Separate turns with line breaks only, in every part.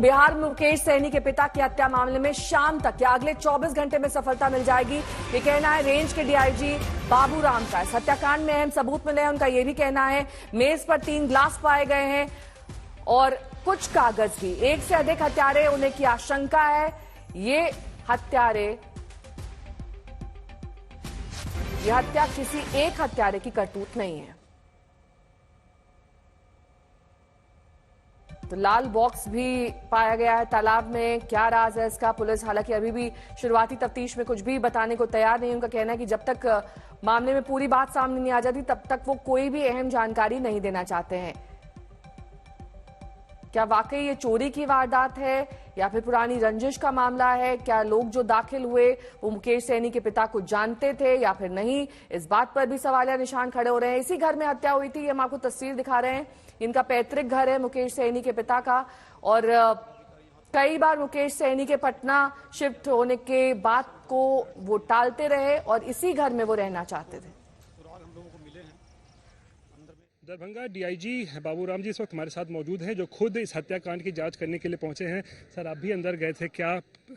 बिहार में मुकेश सैनी के पिता की हत्या मामले में शाम तक या अगले 24 घंटे में सफलता मिल जाएगी, ये कहना है रेंज के डीआईजी बाबूराम का। इस हत्याकांड में अहम सबूत मिले हैं, उनका यह भी कहना है। मेज पर 3 ग्लास पाए गए हैं और कुछ कागज भी। एक से अधिक हत्यारे होने की आशंका है। ये हत्या किसी एक हत्यारे की करतूत नहीं है। तो लाल बॉक्स भी पाया गया है तालाब में। क्या राज है इसका? पुलिस हालांकि अभी भी शुरुआती तफ्तीश में कुछ भी बताने को तैयार नहीं है। उनका कहना है कि जब तक मामले में पूरी बात सामने नहीं आ जाती तब तक वो कोई भी अहम जानकारी नहीं देना चाहते हैं। क्या वाकई ये चोरी की वारदात है या फिर पुरानी रंजिश का मामला है? क्या लोग जो दाखिल हुए वो मुकेश सैनी के पिता को जानते थे या फिर नहीं? इस बात पर भी सवालिया निशान खड़े हो रहे हैं। इसी घर में हत्या हुई थी, हम आपको तस्वीर दिखा रहे हैं। इनका पैतृक घर है मुकेश सैनी के पिता का, और कई बार मुकेश सैनी के पटना शिफ्ट होने के बात को वो टालते रहे और इसी घर में वो रहना चाहते थे।
दरभंगा डीआईजी बाबूराम जी इस वक्त हमारे साथ मौजूद हैं, जो खुद इस हत्याकांड की जांच करने के लिए पहुंचे हैं। सर, आप भी अंदर गए थे, क्या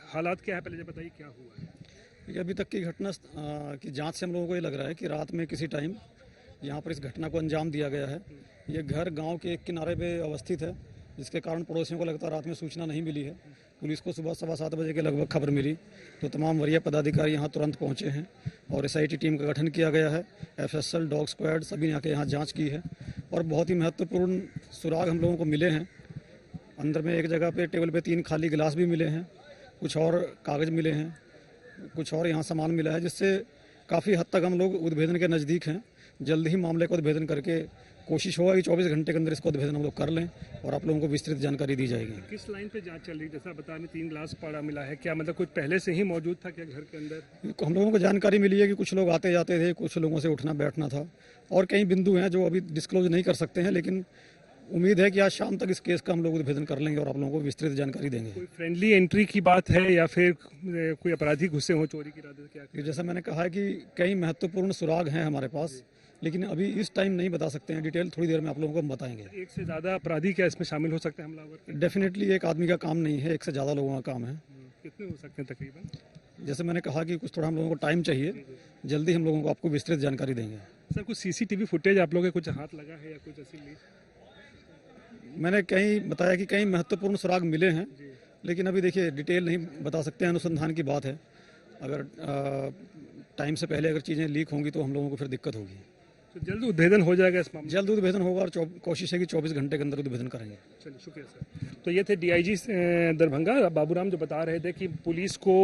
हालात क्या है, पहले बताइए क्या हुआ है?
अभी तक की घटना की जांच से हम लोगों को ये लग रहा है कि रात में किसी टाइम यहाँ पर इस घटना को अंजाम दिया गया है। ये घर गांव के एक किनारे पे अवस्थित है, जिसके कारण पड़ोसियों को लगता रात में सूचना नहीं मिली है। पुलिस को सुबह 7:15 बजे के लगभग खबर मिली तो तमाम वरीय पदाधिकारी यहाँ तुरंत पहुँचे हैं और एसआईटी टीम का गठन किया गया है। एफएसएल, डॉग स्क्वाड सभी यहाँ के यहाँ जाँच की है और बहुत ही महत्वपूर्ण सुराग हम लोगों को मिले हैं। अंदर में एक जगह पे टेबल पे 3 खाली गिलास भी मिले हैं, कुछ और कागज़ मिले हैं, कुछ और यहाँ सामान मिला है, जिससे काफ़ी हद तक हम लोग उद्भेदन के नज़दीक हैं। जल्द ही मामले को उद्भेदन करके कोशिश होगा कि 24 घंटे के अंदर इसको उद्भेदन हम लोग कर लें और आप लोगों को विस्तृत जानकारी दी जाएगी।
किस लाइन पे जांच चल रही है? जैसा बता रहे 3 ग्लास पड़ा मिला है, क्या मतलब कुछ पहले से ही मौजूद था क्या घर के अंदर?
हम लोगों को जानकारी मिली है कि कुछ लोग आते जाते थे, कुछ लोगों से उठना बैठना था और कई बिंदु हैं जो अभी डिस्क्लोज नहीं कर सकते हैं, लेकिन उम्मीद है कि आज शाम तक इस केस का हम लोग उद्भेदन कर लेंगे और आप लोगों को विस्तृत जानकारी देंगे।
कोई फ्रेंडली एंट्री की बात है या फिर कोई अपराधी घुसे हो चोरी की इरादे से? क्या
जैसा मैंने कहा है कि कई महत्वपूर्ण सुराग हैं हमारे पास, लेकिन अभी इस टाइम नहीं बता सकते हैं। डिटेल थोड़ी देर में आप लोगों को हम बताएंगे।
एक से ज्यादा अपराधी क्या इसमें शामिल हो सकते हैं हमलावर?
डेफिनेटली एक आदमी का काम नहीं है, एक से ज़्यादा लोगों का काम है।
कितने हो सकते हैं तकरीबन?
जैसे मैंने कहा कि कुछ थोड़ा हम लोगों को टाइम चाहिए, जल्दी हम लोगों को आपको विस्तृत जानकारी देंगे।
सर, कुछ सीसीटीवी फुटेज आप लोगों के कुछ हाथ लगा है या कुछ ऐसी लीड?
मैंने कहीं बताया कि कई महत्वपूर्ण सुराग मिले हैं, लेकिन अभी देखिए डिटेल नहीं बता सकते हैं, अनुसंधान की बात है। अगर टाइम से पहले अगर चीज़ें लीक होंगी तो हम लोगों को फिर दिक्कत होगी।
तो जल्द उद्भेदन हो जाएगा इस मामले?
जल्द उद्भेदन होगा और कोशिश है कि 24 घंटे के अंदर उद्भेदन करेंगे।
चलिए, शुक्रिया सर। तो ये थे डीआईजी दरभंगा बाबूराम, जो बता रहे थे कि पुलिस को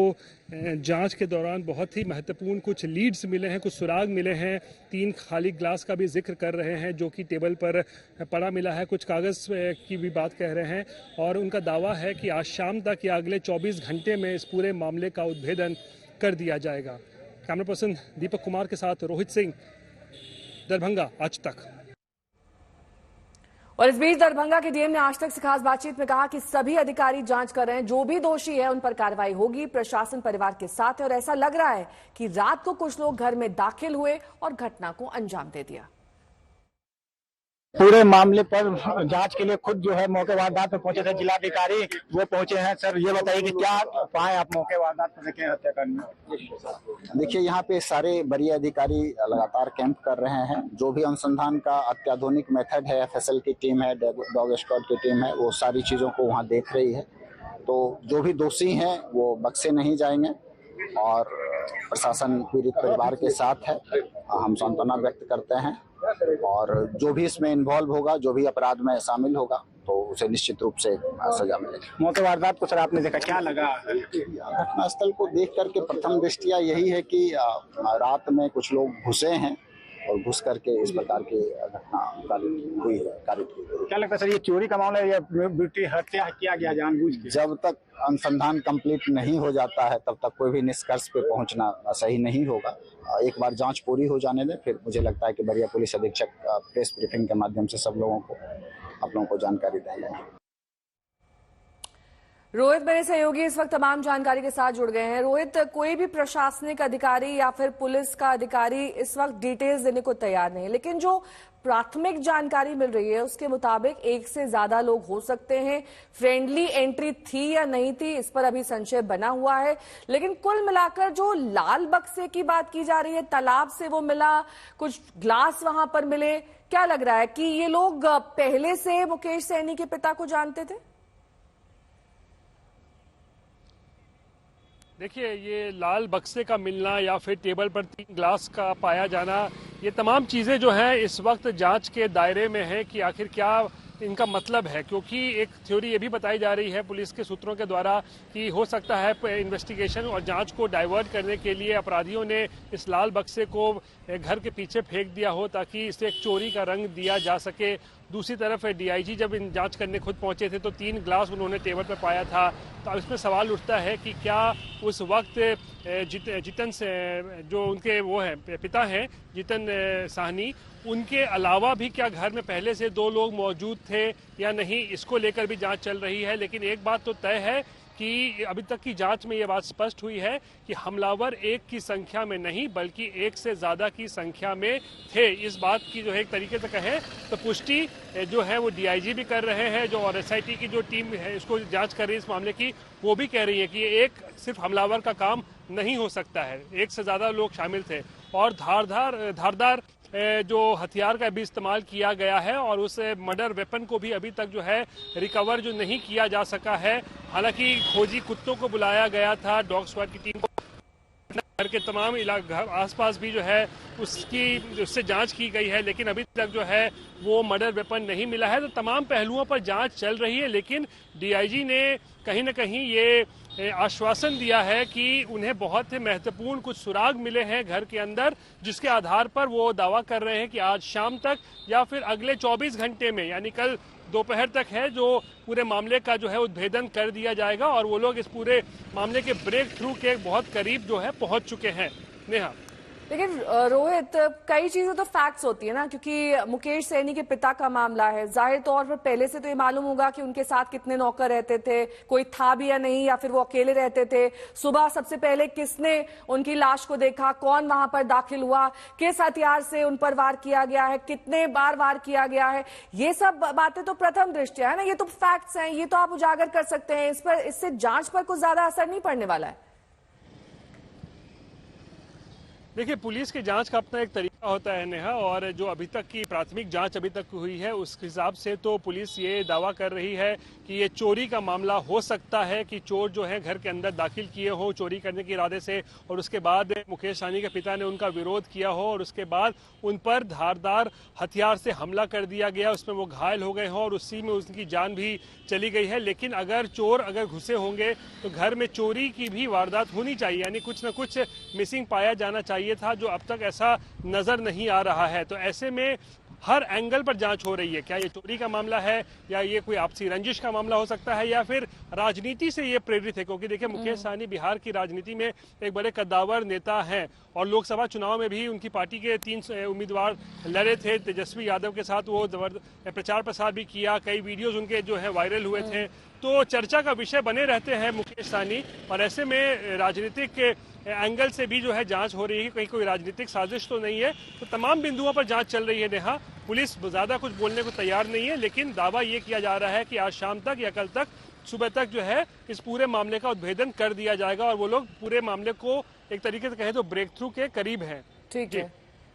जांच के दौरान बहुत ही महत्वपूर्ण कुछ लीड्स मिले हैं, कुछ सुराग मिले हैं। 3 खाली ग्लास का भी जिक्र कर रहे हैं जो कि टेबल पर पड़ा मिला है, कुछ कागज़ की भी बात कह रहे हैं और उनका दावा है कि आज शाम तक या अगले 24 घंटे में इस पूरे मामले का उद्भेदन कर दिया जाएगा। कैमरा पर्सन दीपक कुमार के साथ रोहित सिंह, दरभंगा आज तक।
और इस बीच दरभंगा के डीएम ने आज तक से खास बातचीत में कहा कि सभी अधिकारी जांच कर रहे हैं, जो भी दोषी है उन पर कार्रवाई होगी। प्रशासन परिवार के साथ है और ऐसा लग रहा है कि रात को कुछ लोग घर में दाखिल हुए और घटना को अंजाम दे दिया।
पूरे मामले पर जांच के लिए खुद जो है मौके वारदात पर पहुंचे थे जिलाधिकारी, वो पहुंचे हैं। सर, ये बताइए कि क्या पाए आप मौके वारदात पर देखे हत्याकांड में?
देखिए, यहाँ पे सारे वरीय अधिकारी लगातार कैंप कर रहे हैं। जो भी अनुसंधान का अत्याधुनिक मेथड है, एफएसएल की टीम है, डॉग स्क्वाड की टीम है, वो सारी चीजों को वहाँ देख रही है। तो जो भी दोषी हैं वो बख्शे नहीं जाएंगे और प्रशासन पीड़ित परिवार के साथ है। हम सांत्वना व्यक्त करते हैं और जो भी इसमें इन्वॉल्व होगा, जो भी अपराध में शामिल होगा, तो उसे निश्चित रूप से सजा मिलेगी।
मौके वारदात को सर आपने देखा, क्या लगा?
घटनास्थल को देख करके प्रथम दृष्टिया यही है कि रात में कुछ लोग घुसे हैं और घुस करके इस प्रकार की घटना हुई है।
क्या लगता है सर, ये चोरी का मामला है या बेटी हत्या किया गया जानबूझ के?
जब तक अनुसंधान कंप्लीट नहीं हो जाता है तब तक कोई भी निष्कर्ष पे पहुंचना सही नहीं होगा। एक बार जांच पूरी हो जाने दें, फिर मुझे लगता है कि वरीय पुलिस अधीक्षक प्रेस ब्रीफिंग के माध्यम से सब लोगों को, आप लोगों को जानकारी देंगे।
रोहित मेरे सहयोगी इस वक्त तमाम जानकारी के साथ जुड़ गए हैं। रोहित, कोई भी प्रशासनिक अधिकारी या फिर पुलिस का अधिकारी इस वक्त डिटेल्स देने को तैयार नहीं, लेकिन जो प्राथमिक जानकारी मिल रही है उसके मुताबिक एक से ज्यादा लोग हो सकते हैं। फ्रेंडली एंट्री थी या नहीं थी, इस पर अभी संशय बना हुआ है। लेकिन कुल मिलाकर जो लाल बक्से की बात की जा रही है, तालाब से वो मिला, कुछ ग्लास वहां पर मिले, क्या लग रहा है कि ये लोग पहले से मुकेश सैनी के पिता को जानते थे?
देखिए, ये लाल बक्से का मिलना या फिर टेबल पर 3 ग्लास का पाया जाना, ये तमाम चीज़ें जो हैं इस वक्त जांच के दायरे में है कि आखिर क्या इनका मतलब है। क्योंकि एक थ्योरी ये भी बताई जा रही है पुलिस के सूत्रों के द्वारा कि हो सकता है इन्वेस्टिगेशन और जांच को डाइवर्ट करने के लिए अपराधियों ने इस लाल बक्से को घर के पीछे फेंक दिया हो ताकि इसे एक चोरी का रंग दिया जा सके। दूसरी तरफ डीआईजी जब इन जांच करने खुद पहुंचे थे तो 3 ग्लास उन्होंने टेबल पर पाया था। तो अब इसमें सवाल उठता है कि क्या उस वक्त जितन से जो उनके वो हैं पिता हैं जितन साहनी, उनके अलावा भी क्या घर में पहले से 2 लोग मौजूद थे या नहीं, इसको लेकर भी जांच चल रही है। लेकिन एक बात तो तय है कि अभी तक की जांच में ये बात स्पष्ट हुई है कि हमलावर 1 की संख्या में नहीं बल्कि 1 से ज्यादा की संख्या में थे। इस बात की जो है एक तरीके से कहें तो पुष्टि जो है वो डीआईजी भी कर रहे हैं, जो और एसआईटी की जो टीम है इसको जांच कर रही है इस मामले की, वो भी कह रही है कि एक सिर्फ हमलावर का काम नहीं हो सकता है, 1 से ज्यादा लोग शामिल थे। और धारदार जो हथियार का भी इस्तेमाल किया गया है और उस मर्डर वेपन को भी अभी तक जो है रिकवर जो नहीं किया जा सका है। हालांकि खोजी कुत्तों को बुलाया गया था, डॉग स्क्वाड की टीम को, घर के तमाम आसपास भी जो है उससे जांच की गई है, लेकिन अभी तक जो है वो मर्डर वेपन नहीं मिला है। तो तमाम पहलुओं पर जांच चल रही है, लेकिन डीआईजी ने कहीं ना कहीं ये आश्वासन दिया है कि उन्हें बहुत ही महत्वपूर्ण कुछ सुराग मिले हैं घर के अंदर, जिसके आधार पर वो दावा कर रहे हैं कि आज शाम तक या फिर अगले 24 घंटे में, यानी कल दोपहर तक है, जो पूरे मामले का जो है उद्भेदन कर दिया जाएगा और वो लोग इस पूरे मामले के ब्रेक थ्रू के बहुत करीब जो है पहुंच चुके हैं। नेहा,
लेकिन रोहित, कई चीजें तो फैक्ट्स होती है ना, क्योंकि मुकेश सैनी के पिता का मामला है। जाहिर तौर पर पहले से तो ये मालूम होगा कि उनके साथ कितने नौकर रहते थे, कोई था भी या नहीं, या फिर वो अकेले रहते थे। सुबह सबसे पहले किसने उनकी लाश को देखा, कौन वहां पर दाखिल हुआ, किस हथियार से उन पर वार किया गया है, कितने बार वार किया गया है, ये सब बातें तो प्रथम दृष्टया है ना, ये तो फैक्ट्स हैं, ये तो आप उजागर कर सकते हैं। इस पर इससे जांच पर कुछ ज्यादा असर नहीं पड़ने वाला है।
देखिए, पुलिस की जांच का अपना एक तरीका होता है नेहा, और जो अभी तक की प्राथमिक जांच अभी तक हुई है उस हिसाब से तो पुलिस ये दावा कर रही है कि ये चोरी का मामला हो सकता है कि चोर जो है घर के अंदर दाखिल किए हो चोरी करने के इरादे से, और उसके बाद मुकेश सहनी के पिता ने उनका विरोध किया हो और उसके बाद उन पर धारदार हथियार से हमला कर दिया गया, उसमें वो घायल हो गए हों और उसी में उनकी जान भी चली गई है। लेकिन अगर चोर अगर घुसे होंगे तो घर में चोरी की भी वारदात होनी चाहिए, यानी कुछ न कुछ मिसिंग पाया जाना चाहिए था, जो अब तक ऐसा नजर नहीं आ रहा है। तो ऐसे में हर एंगल पर जांच हो रही है, क्या ये चोरी का मामला है या ये कोई आपसी रंजिश का मामला हो सकता है या फिर राजनीति से ये प्रेरित है। क्योंकि देखिए, मुकेश सहनी बिहार की राजनीति में एक बड़े कद्दावर नेता हैं और लोकसभा चुनाव में भी उनकी पार्टी के 3 उम्मीदवार लड़े थे। तेजस्वी यादव के साथ वो प्रचार प्रसार भी किया, कई वीडियोज उनके जो है वायरल हुए थे, तो चर्चा का विषय बने रहते हैं मुकेश सहनी। और ऐसे में राजनीतिक एंगल से भी जो है जांच हो रही है, कहीं कोई राजनीतिक साजिश तो नहीं है। तो तमाम बिंदुओं पर जांच चल रही है नेहा। पुलिस ज्यादा कुछ बोलने को तैयार नहीं है, लेकिन दावा ये किया जा रहा है कि आज शाम तक या कल तक सुबह तक जो है इस पूरे मामले का उद्भेदन कर दिया जाएगा और वो लोग पूरे मामले को एक तरीके से कहें तो ब्रेक थ्रू के करीब है।
ठीक है,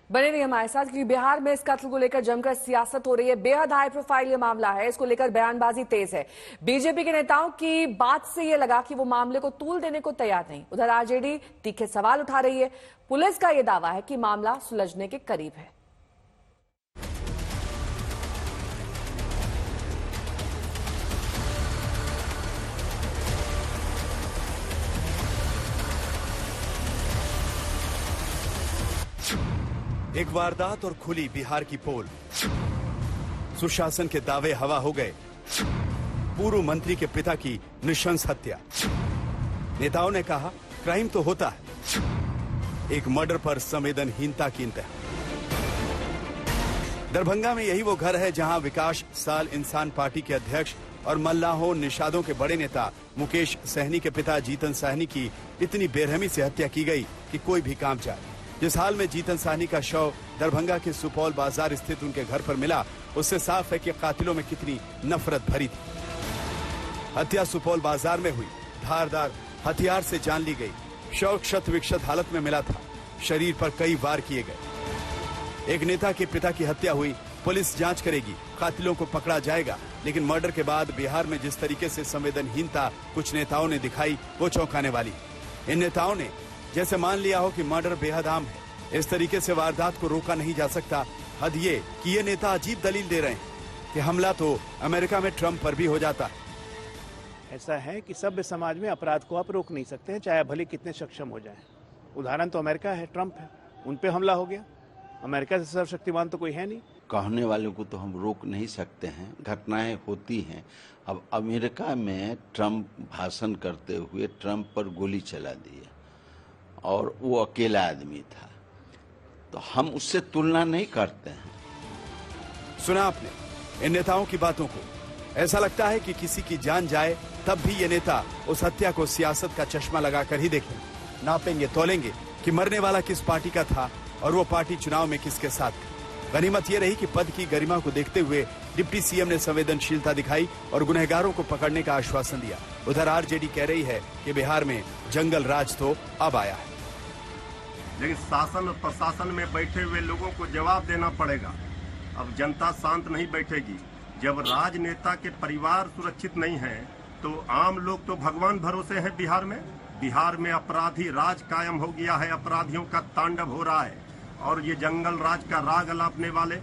बने रहिए हमारे साथ, क्योंकि बिहार में इस कत्ल को लेकर जमकर सियासत हो रही है। बेहद हाई प्रोफाइल ये मामला है, इसको लेकर बयानबाजी तेज है। बीजेपी के नेताओं की बात से ये लगा कि वो मामले को तूल देने को तैयार नहीं। उधर आरजेडी तीखे सवाल उठा रही है। पुलिस का ये दावा है कि मामला सुलझने के करीब है।
एक वारदात और खुली बिहार की पोल। सुशासन के दावे हवा हो गए। पूर्व मंत्री के पिता की नृशंस हत्या। नेताओं ने कहा क्राइम तो होता है, एक मर्डर पर संवेदनहीनता की इंतहा। दरभंगा में यही वो घर है जहां विकास साल इंसान पार्टी के अध्यक्ष और मल्लाहों निषादों के बड़े नेता मुकेश सहनी के पिता जीतन सहनी की इतनी बेरहमी से हत्या की गई कि कोई भी काम जाए। जिस हाल में जीतन सहनी का शव दरभंगा के सुपौल बाजार स्थित उनके घर पर मिला, उससे साफ है कि कातिलों में कितनी नफरत भरी थी। हत्या सुपौल बाजार में हुई, धारदार हथियार से जान ली गई। शव क्षत विक्षत हालत में मिला था, शरीर पर कई वार किए गए। एक नेता के पिता की हत्या हुई, पुलिस जांच करेगी, कातिलों को पकड़ा जाएगा। लेकिन मर्डर के बाद बिहार में जिस तरीके से संवेदनहीनता कुछ नेताओं ने दिखाई, वो चौंकाने वाली। इन नेताओं ने जैसे मान लिया हो कि मर्डर बेहद आम है। इस तरीके से वारदात को रोका नहीं जा सकता। हद ये कि ये नेता अजीब दलील दे रहे हैं कि हमला तो अमेरिका में ट्रंप पर भी हो जाता है।
ऐसा है कि सभ्य समाज में अपराध को आप रोक नहीं सकते हैं, चाहे भले कितने सक्षम हो जाएं। उदाहरण तो अमेरिका है, ट्रंप है, उन पे हमला हो गया। अमेरिका से सर्वशक्तिमान तो कोई है नहीं।
कहने वालों को तो हम रोक नहीं सकते हैं, घटनाएं होती हैं। अब अमेरिका में ट्रंप भाषण करते हुए ट्रंप पर गोली चला दी और वो अकेला आदमी था, तो हम उससे तुलना नहीं करते हैं।
सुना आपने इन नेताओं की बातों को। ऐसा लगता है कि किसी की जान जाए तब भी ये नेता उस हत्या को सियासत का चश्मा लगाकर ही देखेंगे, नापेंगे तोलेंगे कि मरने वाला किस पार्टी का था और वो पार्टी चुनाव में किसके साथ थी। गनीमत ये रही कि पद की गरिमा को देखते हुए डिप्टी सीएम ने संवेदनशीलता दिखाई और गुनहगारों को पकड़ने का आश्वासन दिया। उधर आरजेडी कह रही है कि बिहार में जंगल राज तो अब आया है,
लेकिन शासन और प्रशासन में बैठे हुए लोगों को जवाब देना पड़ेगा। अब जनता शांत नहीं बैठेगी। जब राजनेता के परिवार सुरक्षित नहीं है तो आम लोग तो भगवान भरोसे हैं। बिहार में अपराधी राज कायम हो गया है, अपराधियों का तांडव हो रहा है। और ये जंगल राज का राग अलापने वाले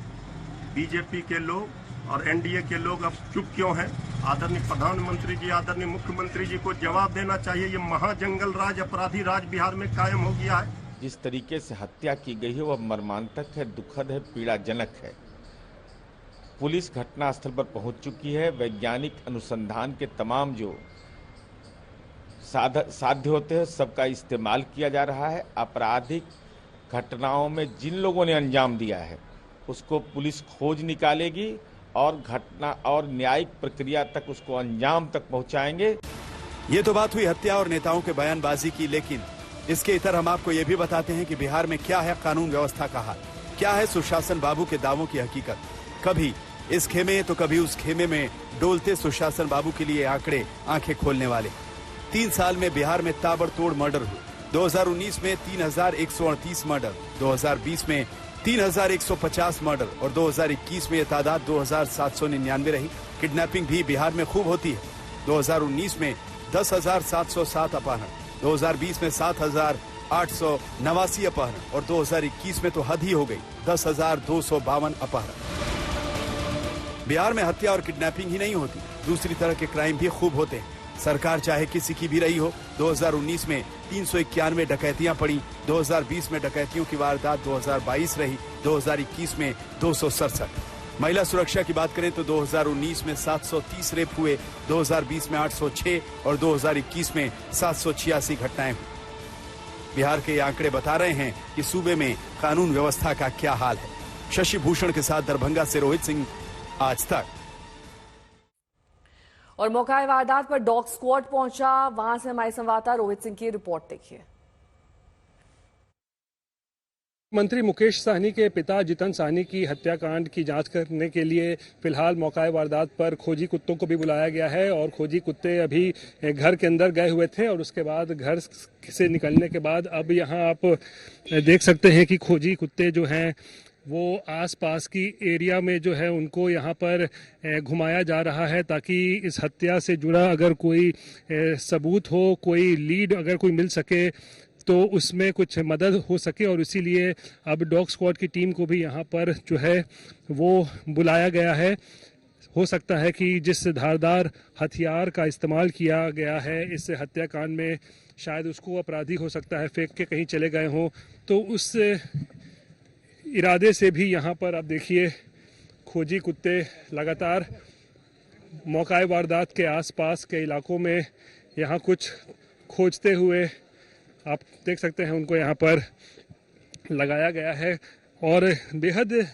बीजेपी के लोग और एनडीए के लोग अब चुप क्यों हैं? आदरणीय प्रधानमंत्री जी, आदरणीय मुख्यमंत्री जी को जवाब देना चाहिए। ये महाजंगल राज, अपराधी राज बिहार में कायम हो गया है।
जिस तरीके से हत्या की गई है वह मर्मांतक है, दुखद है, पीड़ाजनक है। पुलिस घटनास्थल पर पहुंच चुकी है। वैज्ञानिक अनुसंधान के तमाम जो साध्य होते हैं सबका इस्तेमाल किया जा रहा है। आपराधिक घटनाओं में जिन लोगों ने अंजाम दिया है उसको पुलिस खोज निकालेगी और घटना और न्यायिक प्रक्रिया तक उसको अंजाम तक पहुंचाएंगे।
ये तो बात हुई हत्या और नेताओं के बयानबाजी की, लेकिन इसके इतर हम आपको ये भी बताते हैं कि बिहार में क्या है कानून व्यवस्था का हाल, क्या है सुशासन बाबू के दावों की हकीकत। कभी इस खेमे तो कभी उस खेमे में डोलते सुशासन बाबू के लिए आंकड़े आंखें खोलने वाले। 3 साल में बिहार में ताबड़तोड़ मर्डर हुए। 2019 में 3138 मर्डर, 2020 में 3150 मर्डर और 2021 में यह तादाद 2799 रही। किडनैपिंग भी बिहार में खूब होती है। 2019 में 10,707 अपहरण, 2020 में 7,889 अपहरण और 2021 में तो हद ही हो गई, 10,252 अपहरण। बिहार में हत्या और किडनैपिंग ही नहीं होती, दूसरी तरह के क्राइम भी खूब होते हैं। सरकार चाहे किसी की भी रही हो। 2019 में 391 डकैतियां पड़ी, 2020 में डकैतियों की वारदात 2022 रही, 2021 में 267। महिला सुरक्षा की बात करें तो 2019 में 730 रेप हुए, 2020 में 806 और 2021 में 786 घटनाएं हुई। बिहार के ये आंकड़े बता रहे हैं कि सूबे में कानून व्यवस्था का क्या हाल है। शशि भूषण के साथ दरभंगा से रोहित सिंह, आज तक।
और मौका वारदात पर डॉग स्क्वाड पहुंचा, वहां से हमारे संवाददाता रोहित सिंह की रिपोर्ट देखिए।
मंत्री मुकेश सहनी के पिता जीतन सहनी की हत्याकांड की जांच करने के लिए फिलहाल मौका वारदात पर खोजी कुत्तों को भी बुलाया गया है और खोजी कुत्ते अभी घर के अंदर गए हुए थे और उसके बाद घर से निकलने के बाद अब यहां आप देख सकते हैं कि खोजी कुत्ते जो हैं वो आसपास की एरिया में जो है उनको यहाँ पर घुमाया जा रहा है ताकि इस हत्या से जुड़ा अगर कोई सबूत हो, कोई लीड अगर कोई मिल सके तो उसमें कुछ मदद हो सके। और इसीलिए अब डॉग स्क्वाड की टीम को भी यहाँ पर जो है वो बुलाया गया है। हो सकता है कि जिस धारदार हथियार का इस्तेमाल किया गया है इस हत्याकांड में शायद उसको अपराधी हो सकता है फेंक के कहीं चले गए हों, तो उस इरादे से भी यहाँ पर आप देखिए खोजी कुत्ते लगातार मौका वारदात के आसपास के इलाकों में यहाँ कुछ खोजते हुए आप देख सकते हैं उनको यहाँ पर लगाया गया है। और बेहद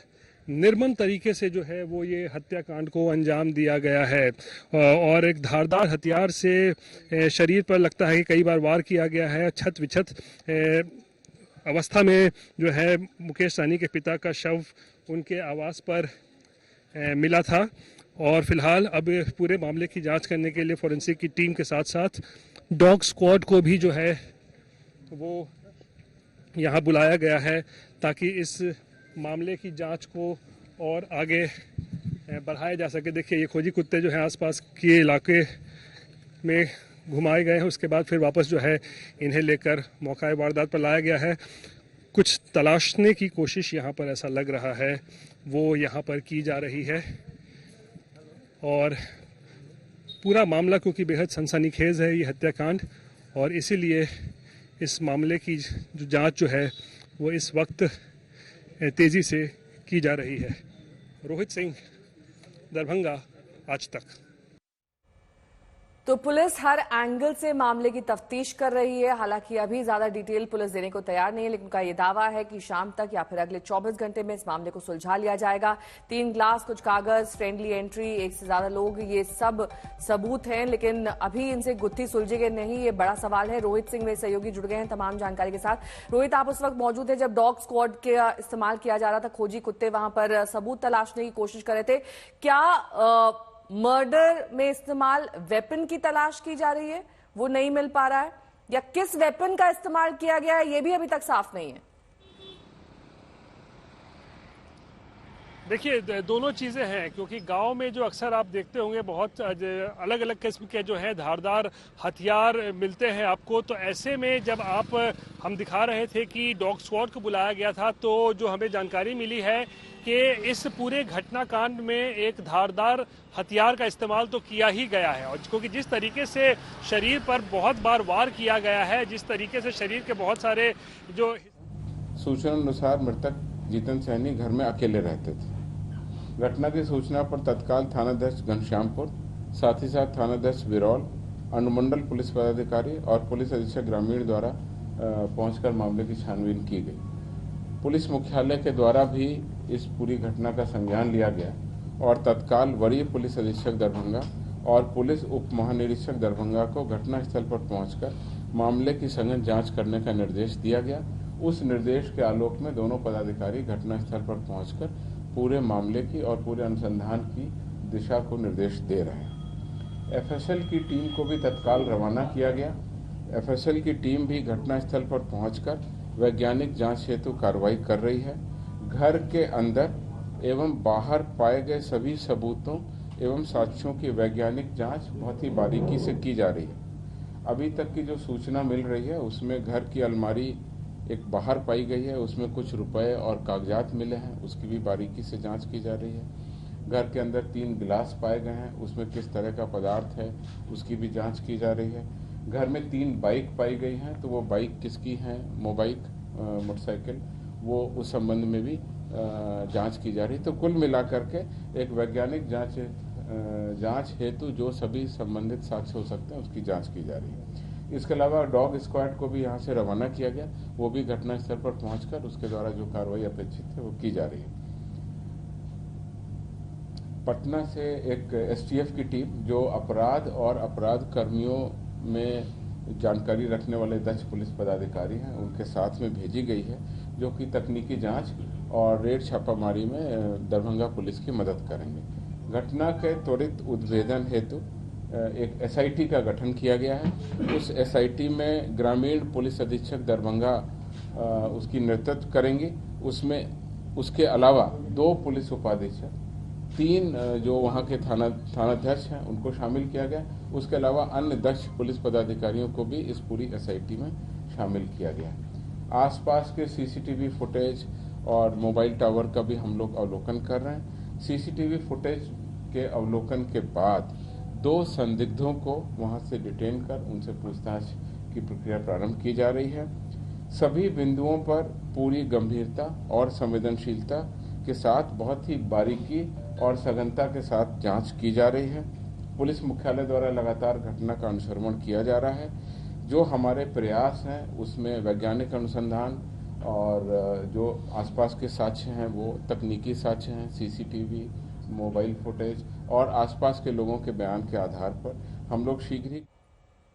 निर्मम तरीके से जो है वो ये हत्याकांड को अंजाम दिया गया है और एक धारदार हथियार से शरीर पर लगता है कि कई बार वार किया गया है। छत विछत अवस्था में जो है मुकेश सहनी के पिता का शव उनके आवास पर मिला था और फिलहाल अब पूरे मामले की जांच करने के लिए फोरेंसिक की टीम के साथ साथ डॉग स्क्वाड को भी जो है वो यहाँ बुलाया गया है ताकि इस मामले की जांच को और आगे बढ़ाया जा सके। देखिए ये खोजी कुत्ते जो हैं आसपास के इलाके में घुमाए गए हैं, उसके बाद फिर वापस जो है इन्हें लेकर मौका वारदात पर लाया गया है। कुछ तलाशने की कोशिश यहाँ पर ऐसा लग रहा है वो यहाँ पर की जा रही है और पूरा मामला क्योंकि बेहद सनसनीखेज है ये हत्याकांड और इसीलिए इस मामले की जो जांच जो है वो इस वक्त तेजी से की जा रही है। रोहित सिंह, दरभंगा, आज तक।
तो पुलिस हर एंगल से मामले की तफ्तीश कर रही है। हालांकि अभी ज्यादा डिटेल पुलिस देने को तैयार नहीं है, लेकिन उनका यह दावा है कि शाम तक या फिर अगले 24 घंटे में इस मामले को सुलझा लिया जाएगा। 3 ग्लास, कुछ कागज, फ्रेंडली एंट्री, एक से ज्यादा लोग, ये सब सबूत हैं, लेकिन अभी इनसे गुत्थी सुलझेगी नहीं, ये बड़ा सवाल है। रोहित सिंह मेरे सहयोगी जुड़ गए हैं तमाम जानकारी के साथ। रोहित, आप उस वक्त मौजूद थे जब डॉग स्क्वाड का इस्तेमाल किया जा रहा था, खोजी कुत्ते वहां पर सबूत तलाशने की कोशिश कर रहे थे। क्या मर्डर में इस्तेमाल वेपन की तलाश की जा रही है, वो नहीं मिल पा रहा है, या किस वेपन का इस्तेमाल किया गया है ये भी अभी तक साफ नहीं है?
देखिए दोनों चीज़ें हैं क्योंकि गांव में जो अक्सर आप देखते होंगे बहुत अलग अलग किस्म के जो है धारदार हथियार मिलते हैं आपको। तो ऐसे में जब हम दिखा रहे थे कि डॉग स्क्वाड को बुलाया गया था तो जो हमें जानकारी मिली है कि इस पूरे घटनाकांड में एक धारदार हथियार का इस्तेमाल तो किया ही गया है और क्योंकि जिस तरीके से शरीर पर बहुत बार वार किया गया है, जिस तरीके से शरीर के बहुत सारे जो
सूचना अनुसार मृतक जितेंद्र सहनी घर में अकेले रहते थे। घटना की सूचना पर तत्काल थानाध्यक्ष घनश्यामपुर, साथ ही साथ थानाध्यक्ष बिरौल, अनुमंडल पुलिस पदाधिकारी और पुलिस अधीक्षक ग्रामीण द्वारा पहुंचकर मामले की छानबीन की गई। पुलिस मुख्यालय के द्वारा भी इस पूरी घटना का संज्ञान लिया गया और तत्काल वरीय पुलिस अधीक्षक दरभंगा और पुलिस उप महानिरीक्षक दरभंगा को घटनास्थल पर पहुंचकर मामले की सघन जांच करने का निर्देश दिया गया। उस निर्देश के आलोक में दोनों पदाधिकारी घटनास्थल पर पहुंचकर पूरे मामले की और पूरे अनुसंधान की दिशा को निर्देश दे रहे हैं। एफएसएल की टीम को भी तत्काल रवाना किया गया। एफएसएल की टीम भी घटनास्थल पर पहुंचकर वैज्ञानिक जांच हेतु कार्रवाई कर रही है। घर के अंदर एवं बाहर पाए गए सभी सबूतों एवं साक्ष्यों की वैज्ञानिक जांच बहुत ही बारीकी से की जा रही है। अभी तक की जो सूचना मिल रही है उसमें घर की अलमारी एक बाहर पाई गई है, उसमें कुछ रुपए और कागजात मिले हैं, उसकी भी बारीकी से जांच की जा रही है। घर के अंदर 3 गिलास पाए गए हैं, उसमें किस तरह का पदार्थ है उसकी भी जांच की जा रही है। घर में 3 बाइक पाई गई हैं, तो वो बाइक किसकी हैं, मोटरसाइकिल, वो उस संबंध में भी जांच की जा रही है। तो कुल मिलाकर के एक वैज्ञानिक जांच हेतु जो सभी संबंधित साक्ष्य हो सकते हैं उसकी जांच की जा रही है। इसके अलावा डॉग स्क्वाड को भी यहाँ से रवाना किया गया, वो भी घटनास्थल पर पहुंचकर उसके द्वारा जो कार्रवाई अपेक्षित है वो की जा रही है। पटना से एक एसटीएफ की टीम जो अपराध और अपराध कर्मियों में जानकारी रखने वाले दक्ष पुलिस पदाधिकारी हैं उनके साथ में भेजी गई है, जो कि तकनीकी जांच और रेड छापामारी में दरभंगा पुलिस की मदद करेंगे। घटना के त्वरित उद्भेदन हेतु एक एसआईटी का गठन किया गया है। उस एसआईटी में ग्रामीण पुलिस अधीक्षक दरभंगा उसकी नेतृत्व करेंगे। उसमें उसके अलावा 2 पुलिस उपाधीक्षक, 3 जो वहाँ के थानाध्यक्ष हैं उनको शामिल किया गया। उसके अलावा अन्य दक्ष पुलिस पदाधिकारियों को भी इस पूरी एसआईटी में शामिल किया गया। आसपास के सीसीटीवी फुटेज और मोबाइल टावर का भी हम लोग अवलोकन कर रहे हैं। सीसीटीवी फुटेज के अवलोकन के बाद 2 संदिग्धों को वहां से डिटेन कर उनसे पूछताछ की प्रक्रिया प्रारंभ की जा रही है। सभी बिंदुओं पर पूरी गंभीरता और संवेदनशीलता के साथ बहुत ही बारीकी और सघनता के साथ जांच की जा रही है। पुलिस मुख्यालय द्वारा लगातार घटना का अनुश्रवण किया जा रहा है। जो हमारे प्रयास हैं उसमें वैज्ञानिक अनुसंधान, और जो आसपास के साक्ष्य हैं वो तकनीकी साक्ष्य हैं, सीसीटीवी, मोबाइल फुटेज और आसपास के लोगों के बयान के आधार पर हम लोग शीघ्र ही